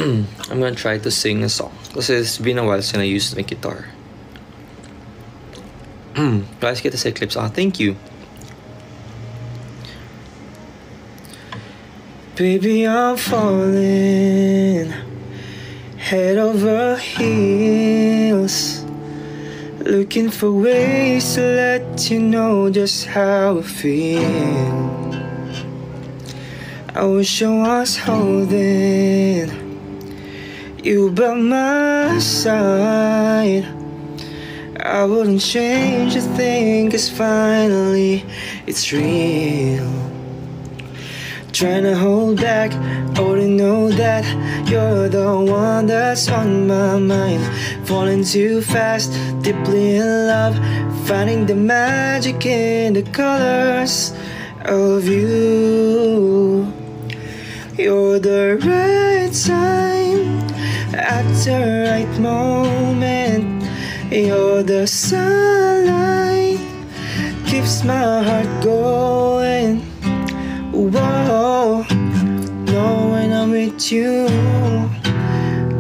I'm gonna try to sing a song because it's been a while since I used my guitar. Guys, get the clips. Thank you. Baby, I'm falling head over heels, looking for ways to let you know just how I feel. I wish I was holding you by my side. I wouldn't change a thing, 'cause finally it's real. Trying to hold back, only know that you're the one that's on my mind. Falling too fast, deeply in love, finding the magic in the colors of you. You're the right time at the right moment. You're the sunlight, keeps my heart going. Whoa, knowing I'm with you,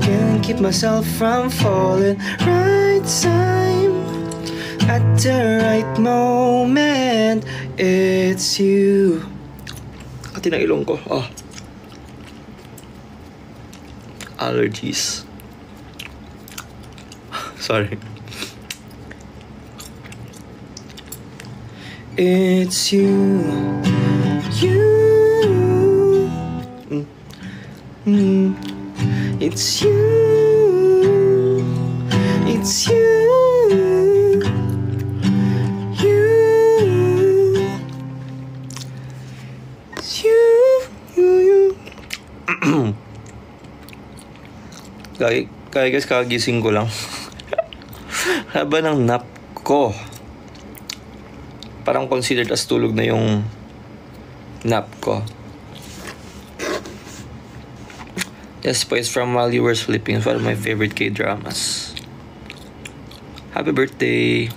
can't keep myself from falling. Right time, at the right moment, it's you. Ati na ilong ko. Allergies. Sorry. It's you. It's you. It's you. It's you. Guys, kagising ko lang. Haba ng nap ko. Parang considered as tulog na yung nap ko. Yes, po, it's from While You Were Sleeping. It's one of my favorite K-dramas. Happy birthday!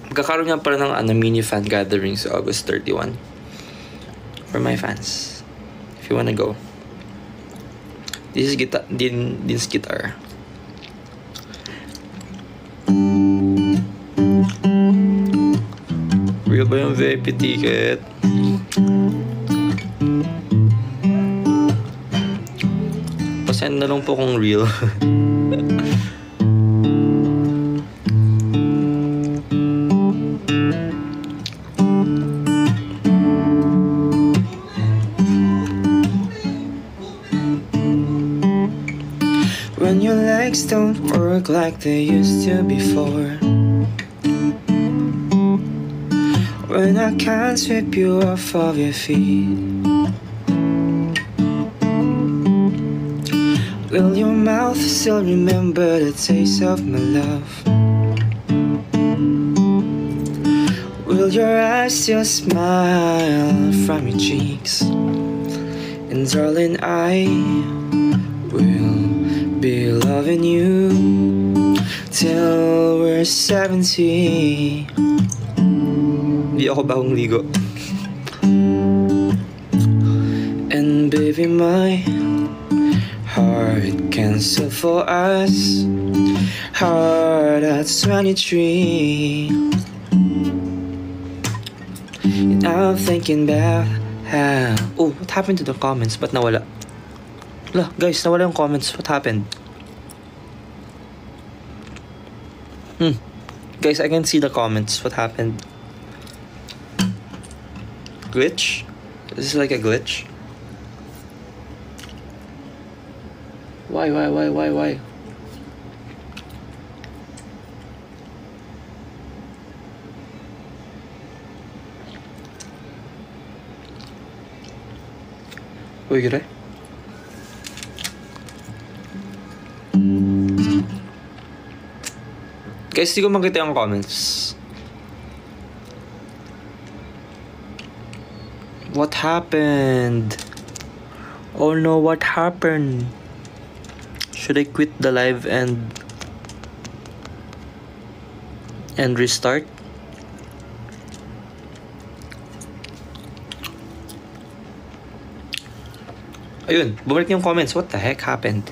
Magkakaroon nga pala ng mini fan gathering sa August 31 for my fans. If you wanna go. This is Din's guitar. Real ba yung VIP ticket? Pasend na lang po kung real. When your legs don't work like they used to before, when I can't sweep you off of your feet, will your mouth still remember the taste of my love? Will your eyes still smile from your cheeks? And darling, I will be loving you till we're 70. Di ako bagong ligo. And baby, my heart can still for us. Heart at 23. And I'm thinking about how... Oh, what happened to the comments? Ba't nawala? Lah, guys, nawala yung comments. What happened? Guys, I can see the comments. What happened? Glitch? This is like a glitch. Why? Uy, gire? Guys, di ko makita yung comments. What happened? Oh no, what happened? Should I quit the live and and restart. Ayun, bumalik yung comments. What the heck happened?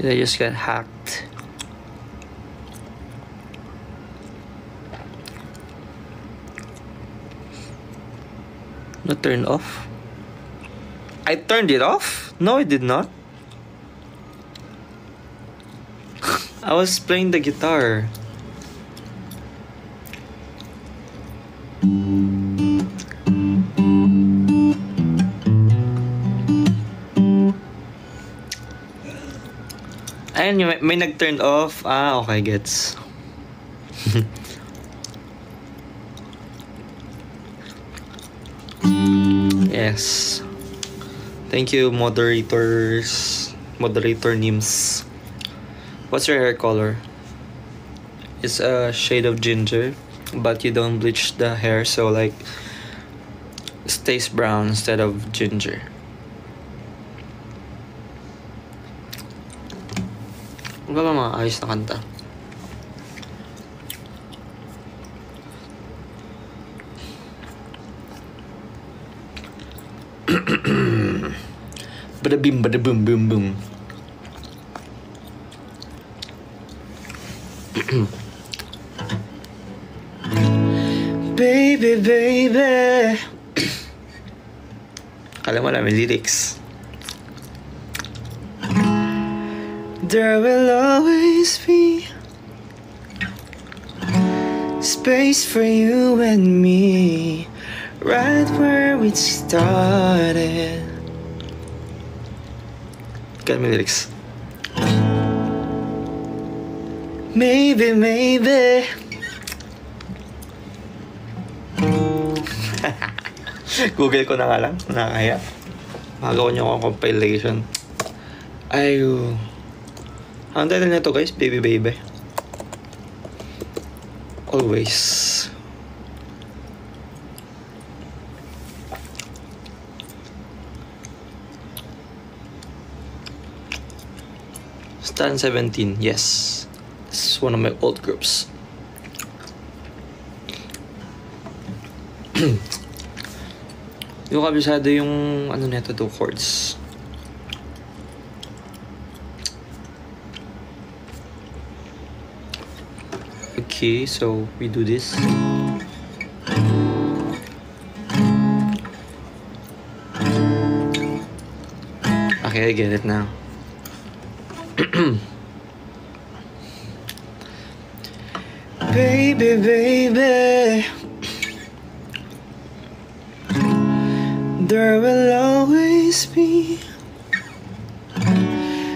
Did I just get hacked? Not turned off? I turned it off? No, I did not. I was playing the guitar. Ayun, may nag-turn off. Ah, okay, gets. Yes. Thank you, moderators. Moderator names. What's your hair color? It's a shade of ginger, but you don't bleach the hair, so like it stays brown instead of ginger. Ano ba mga ayos na kanta? Bada bim bada boom boom boom. Baby, baby. Alam mo na may lyrics. There will always be space for you and me, right where we started. Got my lyrics. Maybe, maybe. Google ko na nga lang. Nakakaya. Magawa niyo akong compilation. Ayo. Ang title na to guys, Baby Baby. Always. Stan 17, yes. This is one of my old groups. Yung kabisado yung ano neto, 2 chords. Okay, so we do this. Okay, I get it now. Baby, baby, there will always be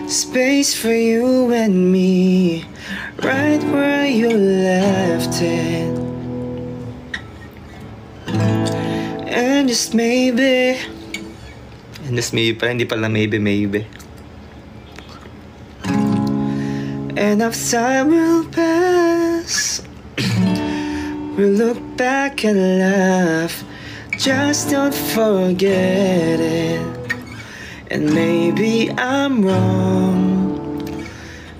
space for you and me, right where you left it. And just maybe, pala, hindi pala maybe. Enough time will pass. We'll look back and laugh. Just don't forget it. And maybe I'm wrong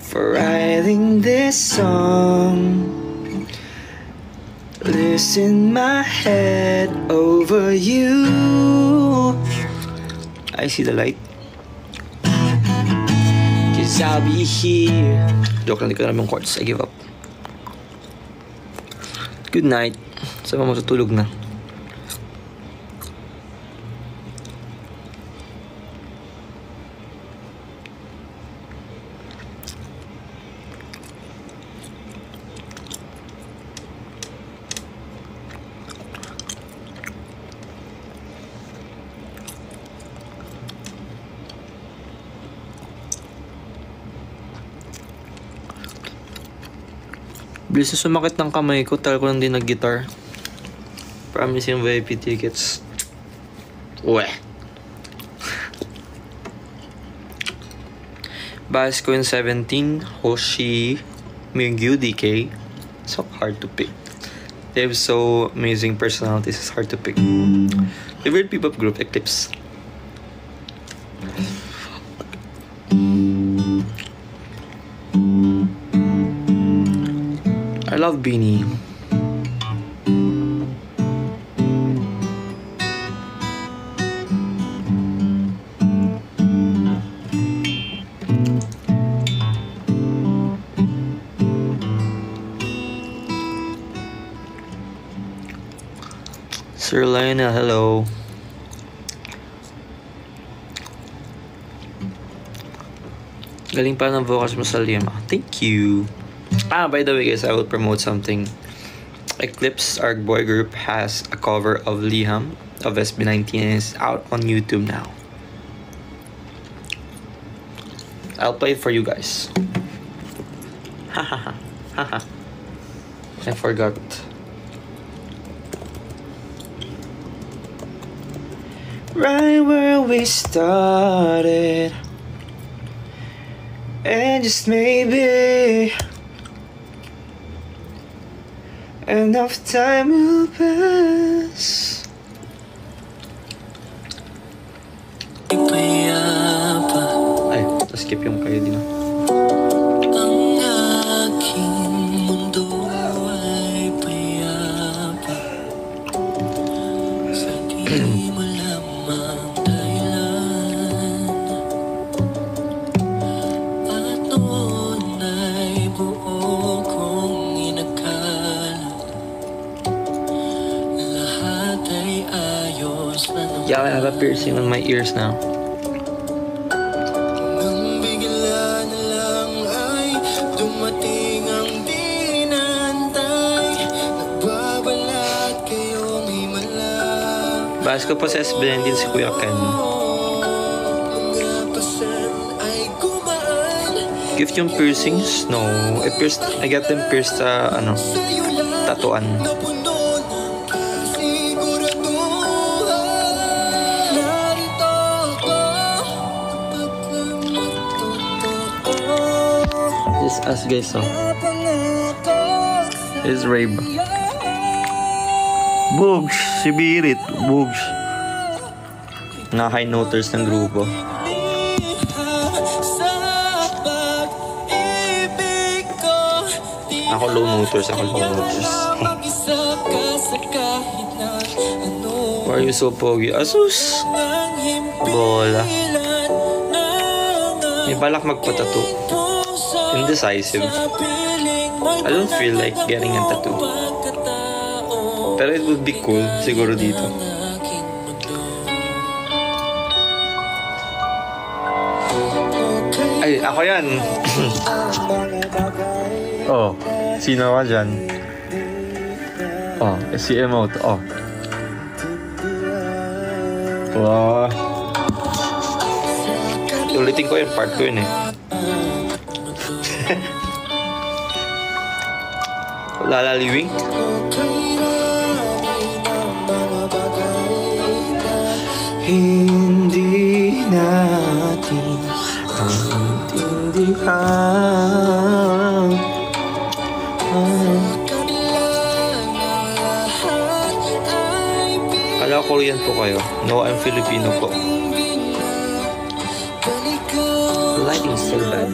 for writing this song. Losing my head over you. I see the light. 'Cause I'll be here. Joke lang, di ko alam yung chords. I give up. Good night. Saan mo matutulog na? Bilis na sumakit ng kamay ko, tagal ko lang din nag-guitar. Promising VIP tickets. Weh. Basco in 17, Hoshi, Mingyu, DK. So hard to pick. They have so amazing personalities, it's hard to pick. Favorite P-pop group, Eclipse. I love Beanie. Sir Lionel, hello. Galing pa ng vocals mo sa Lima. Thank you. By the way guys, I will promote something. Eclipse, our boy group, has a cover of Liham of SB19 and it's out on YouTube now. I'll play it for you guys. Hahaha. Haha. I forgot. Right where we started, and just maybe enough time will pass. Ay, skip yung kayo din. Ang aking mundo ay payapa sa di mo lamang dahilan. At noon ay buo kong inakala lahat ay ayos na naman. Yeah, I have a piercing on my ears now. Nang bigla na lang ay dumating ang di inaantay. Nagbabalat kayong himala. Bahas ko pa sa SB19 si Kuya Ken. Mga pasan ay gumaan. Gift yung piercings? No. I got them pierced sa, Sa'yo lang tatuan. napuno ng kasiguraduhan. Narito ako kapag lang matotoo. This is us guys, so. Napangako This is Rabe. sa'yo. Bugs! Si Birit! Bugs! Na high noters ng grupo. Ako low noters, Why are you so pogi? Asus! Bola. May balak magpa-tattoo. Indecisive. I don't feel like getting a tattoo. Pero it would be cool siguro dito. Ay, ako yan! Oh, sino ka dyan? Oh, si emote. Oh. Wow. Ulitin ko yun, part 2 yun eh. Lalaliwing? Hindi natin maintindihan. Kala Korean po kayo. No, I'm Filipino po. The lighting is so bad.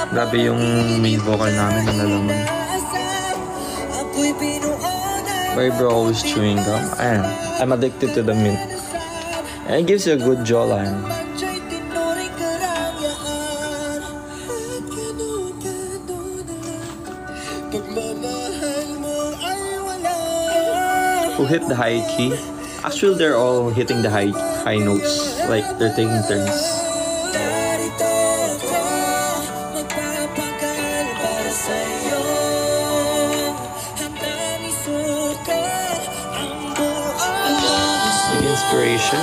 Grabe yung main vocal namin na nalaman. Why bro always chewing gum? Ayan, I'm addicted to the mint. And it gives you a good jawline. Who hit the high key? Actually, they're all hitting the high notes. Like, they're taking turns. Inspiration?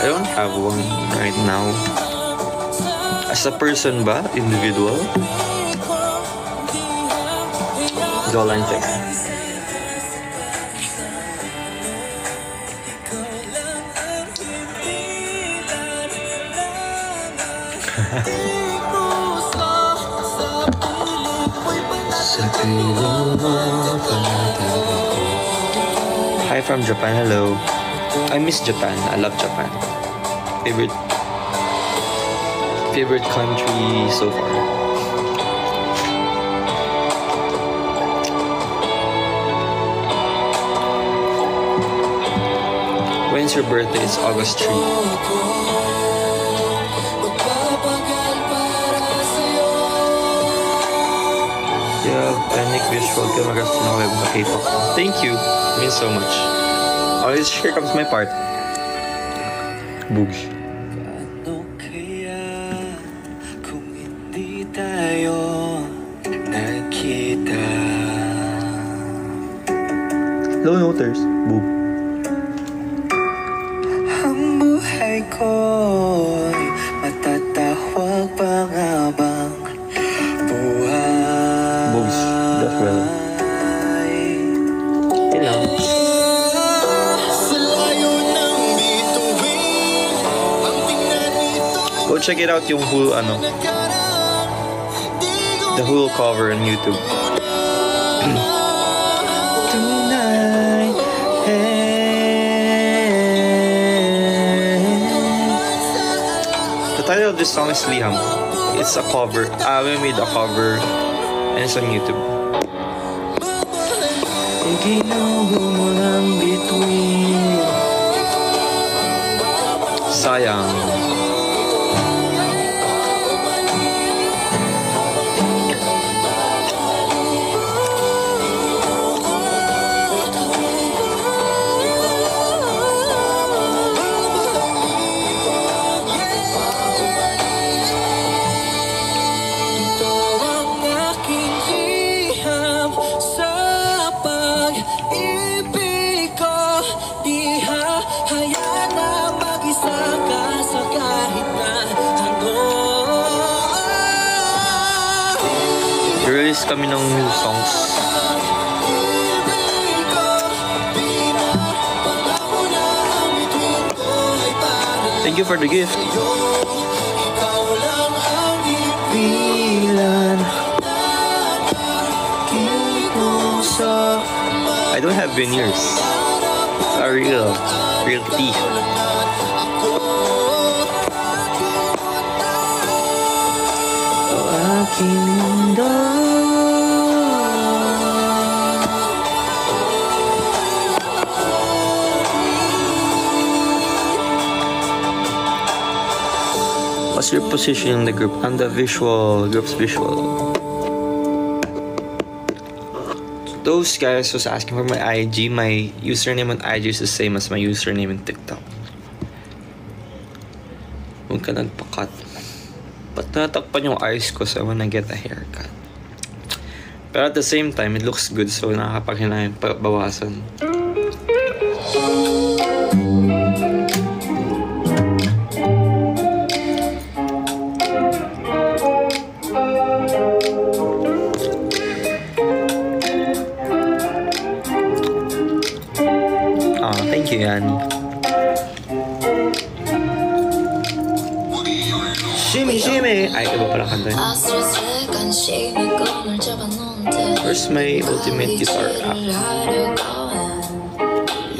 I don't have one right now. As a person ba? Individual? Jawline check. Hi from Japan, hello. I miss Japan. I love Japan. Favorite Favorite country so far? When's your birthday? It's August 3. Magpapagal para sa'yo. Yeah, Panic Visual Camera na web na K-pop. Thank you. It means so much. Always, here comes my part. Boogie. Ano kaya kung hindi tayo nakita? Low noters. Boog. Ang buhay ko'y matatawag pa nga bang buhay? Boogs. That's well. Yun lang. Sa layo ng bituin, ang tingnan nito'y Go check it out yung whole, nakaraan. Di ko the whole cover on YouTube. tunay. The title of this song is Liham. It's a cover. We made a cover and it's on YouTube. Iginuho mo ng bituin. Sayang. Ito ang aking liham sa pag-ibig ko. Di hahayaan na mag-isa ka sa kahit na ano. Release kami ng new songs. Ibig ko, pinapangako na ang bituin ko ay para Thank you for the gift. sa'yo. Ikaw lang ang ipilan. Kinusa. I don't have veneers. Are real teeth. Aking mundo. What's your position in the group? I'm the group's visual. Those guys was asking for my IG. My username on IG is the same as my username in TikTok. Huwag ka nagpakat. Ba't natakpan yung eyes ko so I wanna get a haircut? Pero at the same time, it looks good so nakakapaghinayang bawasan. Thank you, Yani. Shimmy, shimmy! Ay, iba pala kanta yun. Where's my ultimate guitar app?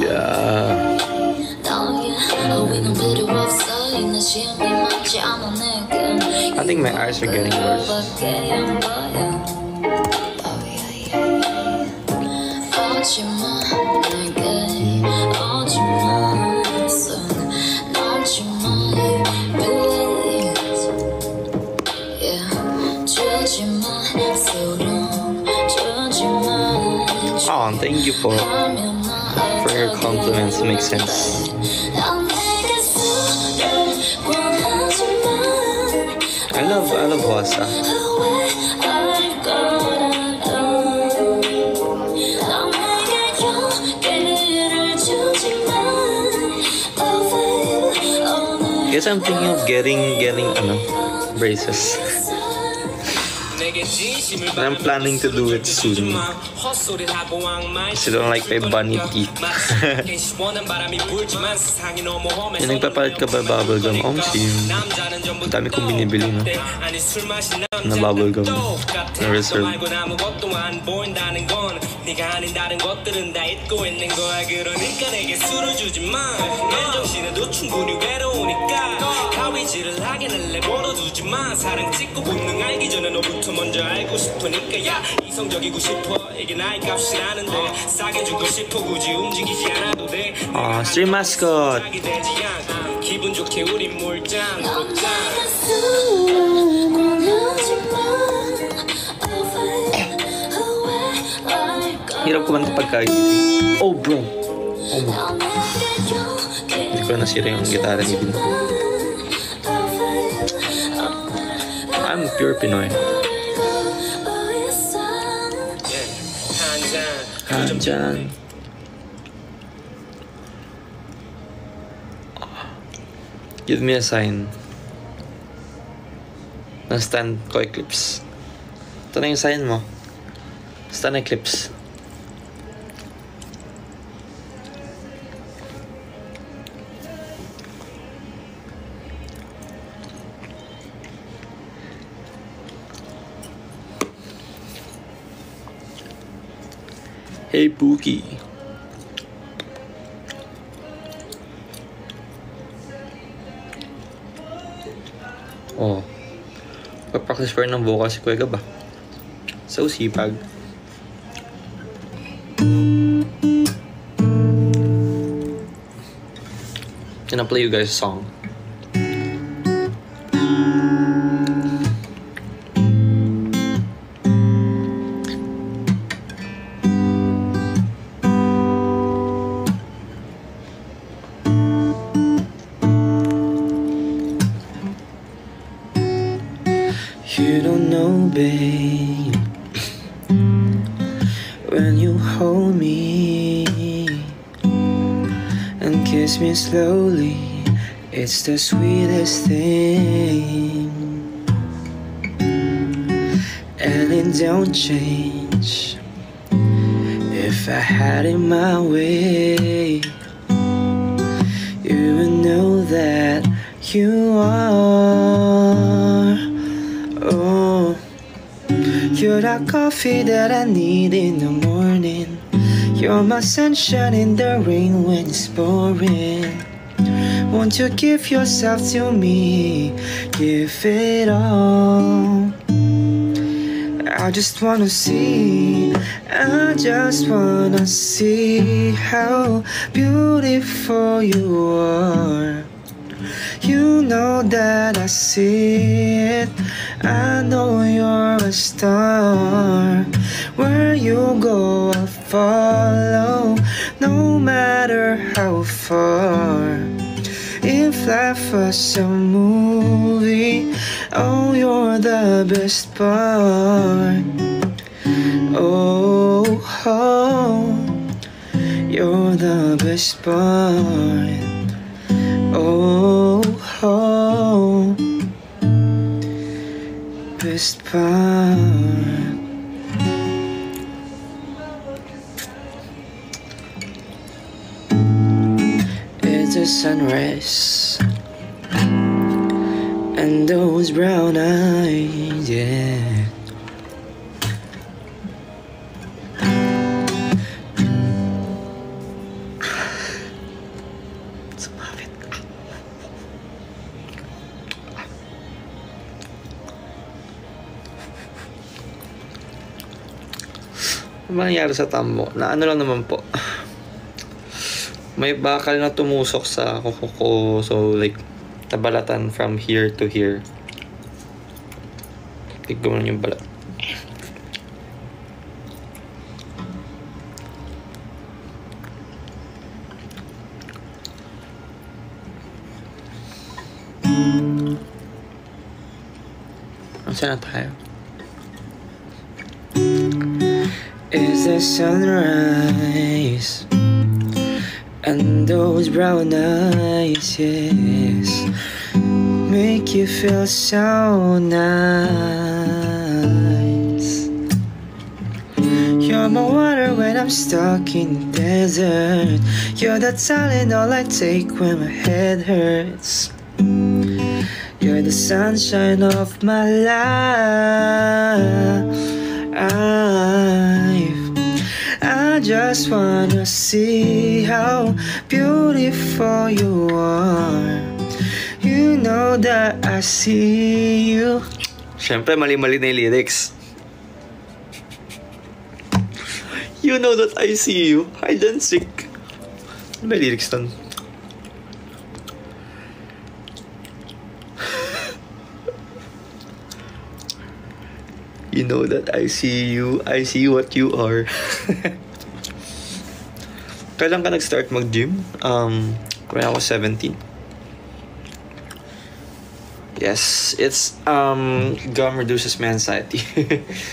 Yeah. I think my eyes are getting worse. Oh, thank you for your compliments. Makes sense. I love Wasa. Guess I'm thinking of getting braces. And I'm planning to do it soon. Kasi don't like my bunny teeth. Yung nagpapalit ka ba bubblegum? Sim. Dami kong binibili na bubblegum na reserve. 거리질을 하긴 할래 멀어두지 마 사랑 찍고 본능 알기 전에 너부터 먼저 알고 싶으니까 야 이성적이고 싶어 이게 나의 값이 나는데 싸게 주고 싶어 굳이 움직이지 않아도 돼 아, stream mascot. 기분 좋게 우린 몰짱 곧짱 Hirap kumanta pagkagising. Oh, bro. Oh, bro. Hindi ko nasira yung gitara ni Bin. I'm pure Pinoy. Hanjan. Give me a sign. Na stand ko eclipse. Ito na yung sign mo. Stand eclipse. Hey, Pookie. Oh. Pag-practice pa rin ng vocal si Kuya Gab ah. So sipag. Can I play you guys a song? You don't know, babe, when you hold me and kiss me slowly, it's the sweetest thing. And it don't change if I had it my way. You would know that you are. Oh, you're the coffee that I need in the morning. You're my sunshine in the rain when it's pouring. Won't you give yourself to me? Give it all. I just wanna see how beautiful you are. You know that I see it. I know you're a star. Where you go, I'll follow, no matter how far. If life was a movie, oh, you're the best part. Oh, oh, you're the best part. Oh, oh, best part. It's a sunrise and those brown eyes, yeah. Ano ba nangyari sa tambo? Na ano lang naman po. May bakal na tumusok sa kuko ko. So like, nabalatan from here to here. Tignan mo lang yung balat. Saan na tayo? Is the sunrise and those brown eyes, yes, make you feel so nice. You're my water when I'm stuck in the desert. You're the Tylenol I take when my head hurts. You're the sunshine of my life. I just wanna see how beautiful you are. You You know that I see you. Siyempre, mali-mali na yung lyrics. You know that I see you. Hide and seek. Ano ba yung lyrics doon? You know that I see you. I see what you are. Kailan ka nag-start mag-gym? When I was 17. Yes, it's gum reduces my anxiety.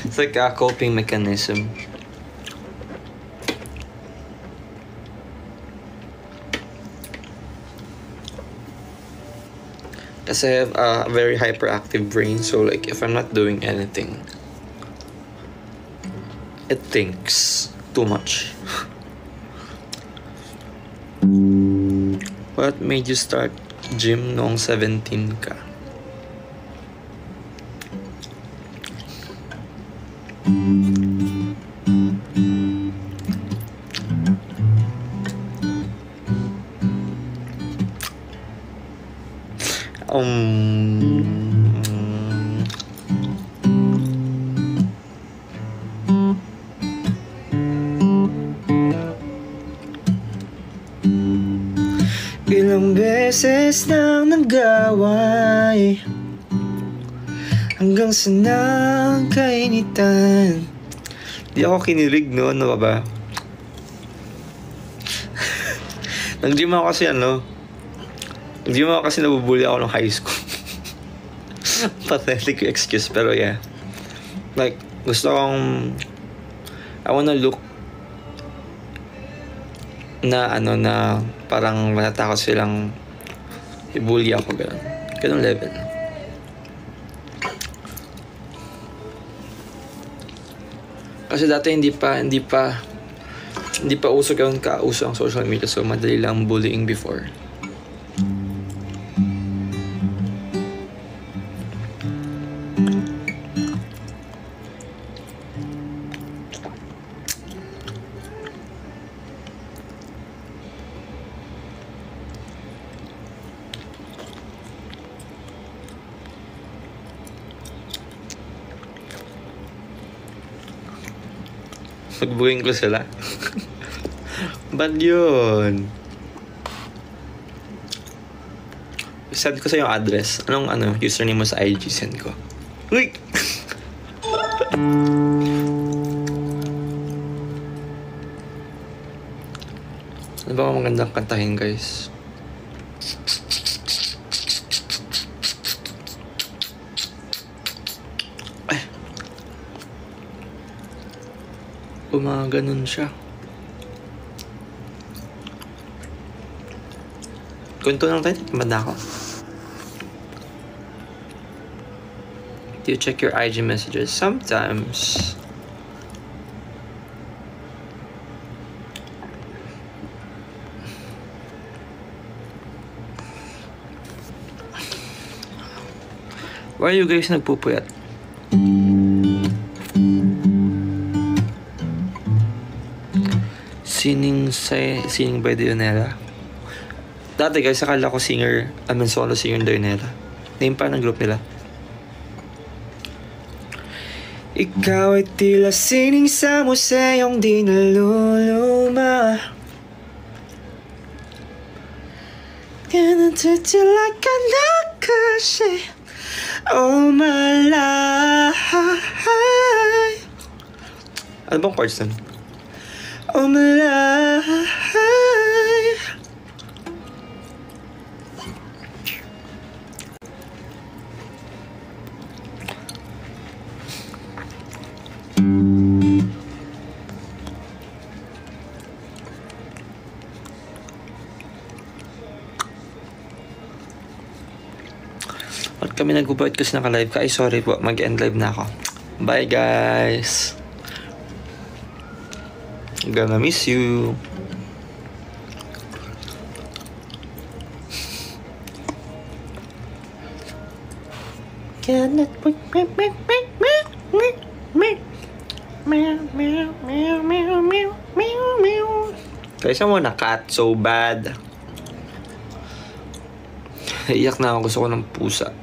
It's like a coping mechanism. Kasi I have a very hyperactive brain, so like if I'm not doing anything, it thinks too much. What made you start gym noong 17 ka? Ilang beses nang nag-away hanggang sa nagkainitan. Di ako kinilig no, ano ba? Nag-gym ako kasi nag-gym ako kasi nabubuli ako nung high school. Pathetic excuse, pero yeah. Like, gusto kong I wanna look na na parang matatakot silang i-bully ako, ganun level. Kasi dati hindi pa uso ganun ka-uso ang social media, so madali lang bullying before. Pag-booking ko sila. Ba't yun? Send ko sa yung address. Anong username mo sa IG? Send ko. Uy! Ano ba magandang kantahin, guys? Gumaganon siya. Kwento lang tayo. Manda ako. Do you check your IG messages? Sometimes. Why are you guys nagpupuyat? Singing by Dionela. Dati guys, akala ko solo singer Dionela. Name pa ng group nila. Ikaw ay tila sining sa museyong di naluluma. Gonna treat you like a nakashi. Oh my life. Ano bang chords nun? Oh my life. At kami nag-ubait kasi naka-live ka. Ay, sorry po. Mag-end live na ako. Bye, guys. I'm gonna miss you. Guys, I wanna cut so bad. Iyak na ako. Gusto ko ng pusa.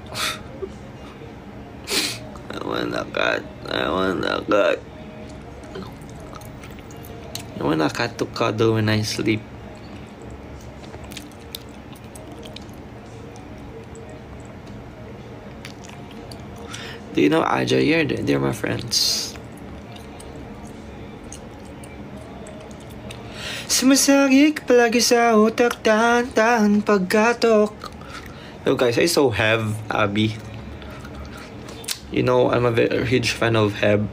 I want a cat. I want a cat. I want a cat to cuddle when I sleep. Do you know Aja? They're my friends. Sumasagik palagi sa utak, tahan-tahan pagkatok. Yo guys, I so have Abby. You know, I'm a very huge fan of Heb.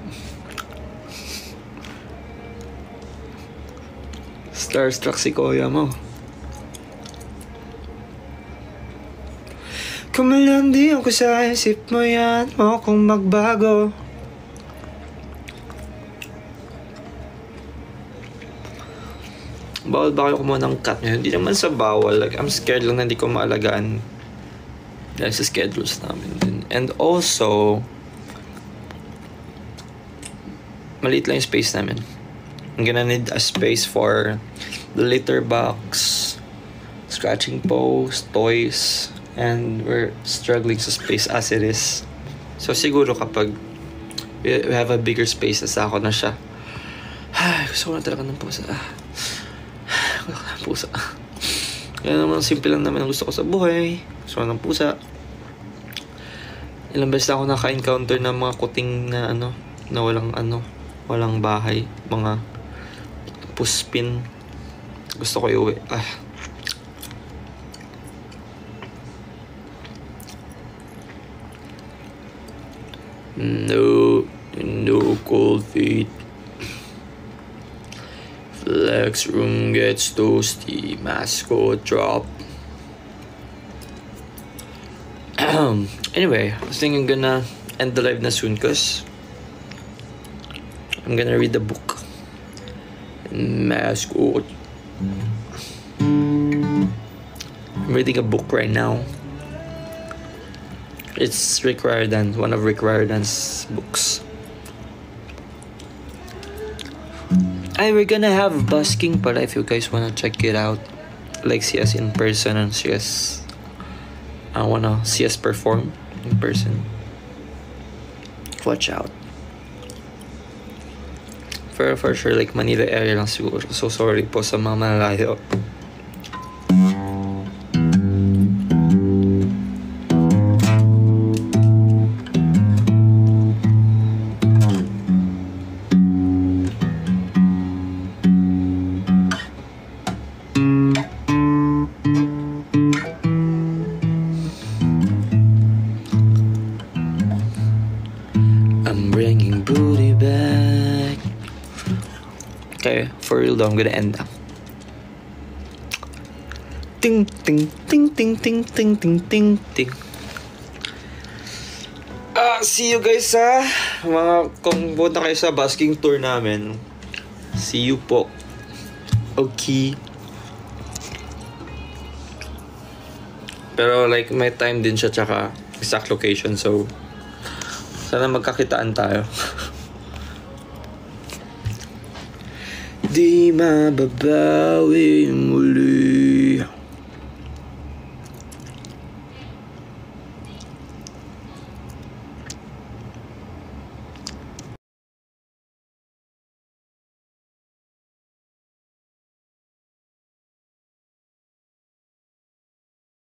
Starstruck si Kuya mo. Kumalandi ako sa isip mo, yan mo kung magbago. Bawal ba kayo kumuha ng cat nyo? Hindi naman sa bawal. Like, I'm scared lang na hindi ko maalagaan dahil sa schedules namin din. And also, maliit lang yung space namin. I'm gonna need a space for the litter box, scratching post, toys, and we're struggling sa space as it is. So siguro kapag we have a bigger space, nasa ako na siya. Gusto ko na talaga ng pusa. Pusa. Kaya naman, simple lang naman ang gusto ko sa buhay. Gusto ko ng pusa. Ilang beses na ako naka-encounter ng mga kuting na na walang bahay. Mga puspin. Gusto ko iuwi. No cold feet. Flex room gets toasty. Mascot drop. Anyway, I was thinking I'm gonna end the live na soon cause I'm gonna read the book. Mascot. I'm reading a book right now. It's Rick Riordan, one of Rick Riordan's books. We're gonna have busking pala if you guys wanna check it out. Like see us in person and see us. I wanna see us perform in person. Watch out. For sure, like Manila area lang siguro. So sorry po sa mga malalayo. Okay, for real though, I'm gonna end now. Ting ting ting ting ting ting ting ting ting. See you guys sa kung punta kayo sa busking tour namin. See you po. Okay. Pero like may time din siya tsaka exact location, so sana magkakitaan tayo. Di mababawi muli.